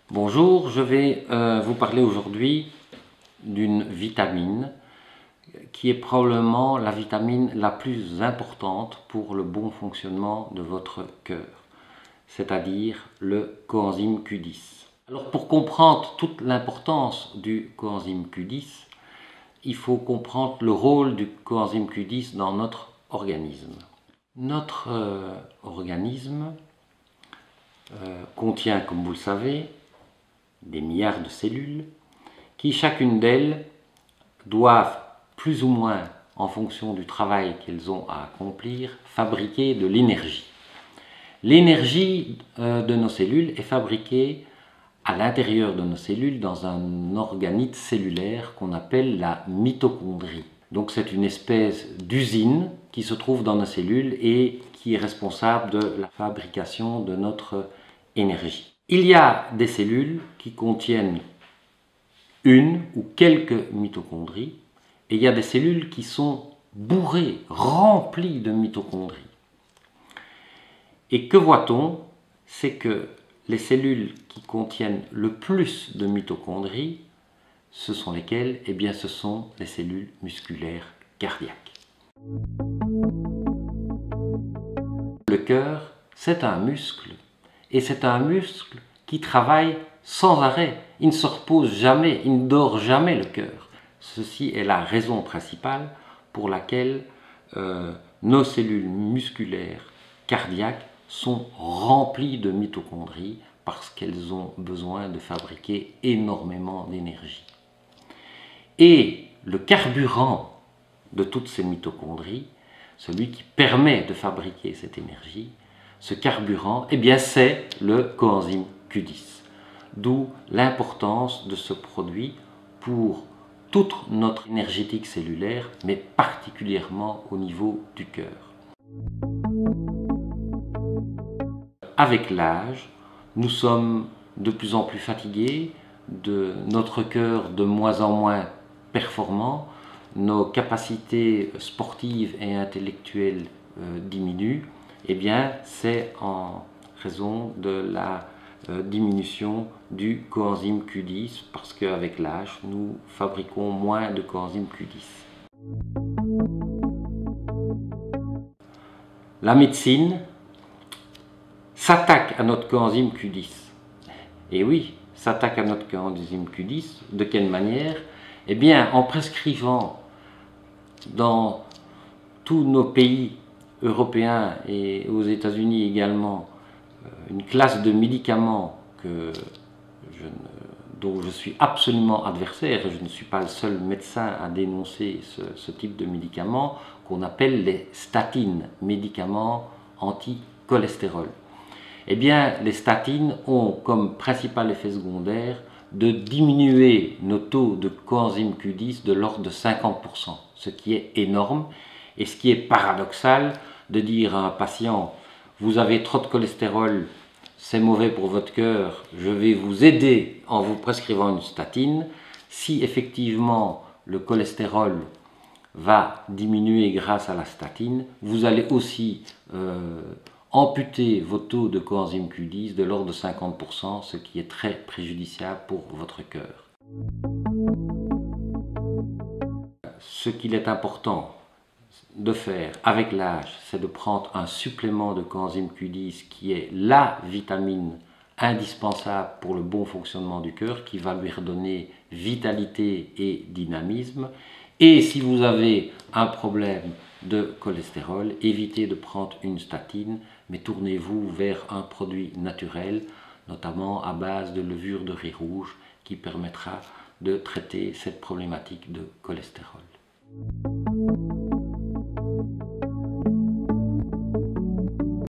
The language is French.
Bonjour, je vais vous parler aujourd'hui d'une vitamine qui est probablement la vitamine la plus importante pour le bon fonctionnement de votre cœur, c'est-à-dire le coenzyme Q10. Alors pour comprendre toute l'importance du coenzyme Q10, il faut comprendre le rôle du coenzyme Q10 dans notre organisme. Notre organisme contient, comme vous le savez, des milliards de cellules qui, chacune d'elles, doivent plus ou moins, en fonction du travail qu'elles ont à accomplir, fabriquer de l'énergie. L'énergie de nos cellules est fabriquée à l'intérieur de nos cellules dans un organite cellulaire qu'on appelle la mitochondrie. Donc c'est une espèce d'usine qui se trouve dans nos cellules et qui est responsable de la fabrication de notre énergie. Il y a des cellules qui contiennent une ou quelques mitochondries et il y a des cellules qui sont bourrées, remplies de mitochondries. Et que voit-on? C'est que les cellules qui contiennent le plus de mitochondries, ce sont lesquelles? Eh bien, ce sont les cellules musculaires cardiaques. Le cœur, c'est un muscle, et c'est un muscle qui travaille sans arrêt. Il ne se repose jamais, il ne dort jamais, le cœur. Ceci est la raison principale pour laquelle nos cellules musculaires cardiaques sont remplies de mitochondries parce qu'elles ont besoin de fabriquer énormément d'énergie. Et le carburant de toutes ces mitochondries, celui qui permet de fabriquer cette énergie, ce carburant, eh bien c'est le coenzyme Q10. D'où l'importance de ce produit pour toute notre énergétique cellulaire, mais particulièrement au niveau du cœur. Avec l'âge, nous sommes de plus en plus fatigués, notre cœur de moins en moins performant, nos capacités sportives et intellectuelles diminuent. Eh bien, c'est en raison de la diminution du coenzyme Q10 parce qu'avec l'âge, nous fabriquons moins de coenzyme Q10. La médecine s'attaque à notre coenzyme Q10. Et oui, s'attaque à notre coenzyme Q10. De quelle manière? Eh bien, en prescrivant dans tous nos pays européens et aux États-Unis également une classe de médicaments dont je suis absolument adversaire, et je ne suis pas le seul médecin à dénoncer ce type de médicaments, qu'on appelle les statines, médicaments anti-cholestérol. Eh bien, les statines ont comme principal effet secondaire de diminuer nos taux de coenzyme Q10 de l'ordre de 50%, ce qui est énorme et ce qui est paradoxal de dire à un patient « vous avez trop de cholestérol, c'est mauvais pour votre cœur, je vais vous aider en vous prescrivant une statine ». Si effectivement le cholestérol va diminuer grâce à la statine, vous allez aussi amputer vos taux de coenzyme Q10 de l'ordre de 50%, ce qui est très préjudiciable pour votre cœur. Ce qu'il est important de faire avec l'âge, c'est de prendre un supplément de coenzyme Q10 qui est la vitamine indispensable pour le bon fonctionnement du cœur, qui va lui redonner vitalité et dynamisme. Et si vous avez un problème de cholestérol, évitez de prendre une statine, mais tournez-vous vers un produit naturel, notamment à base de levure de riz rouge, qui permettra de traiter cette problématique de cholestérol.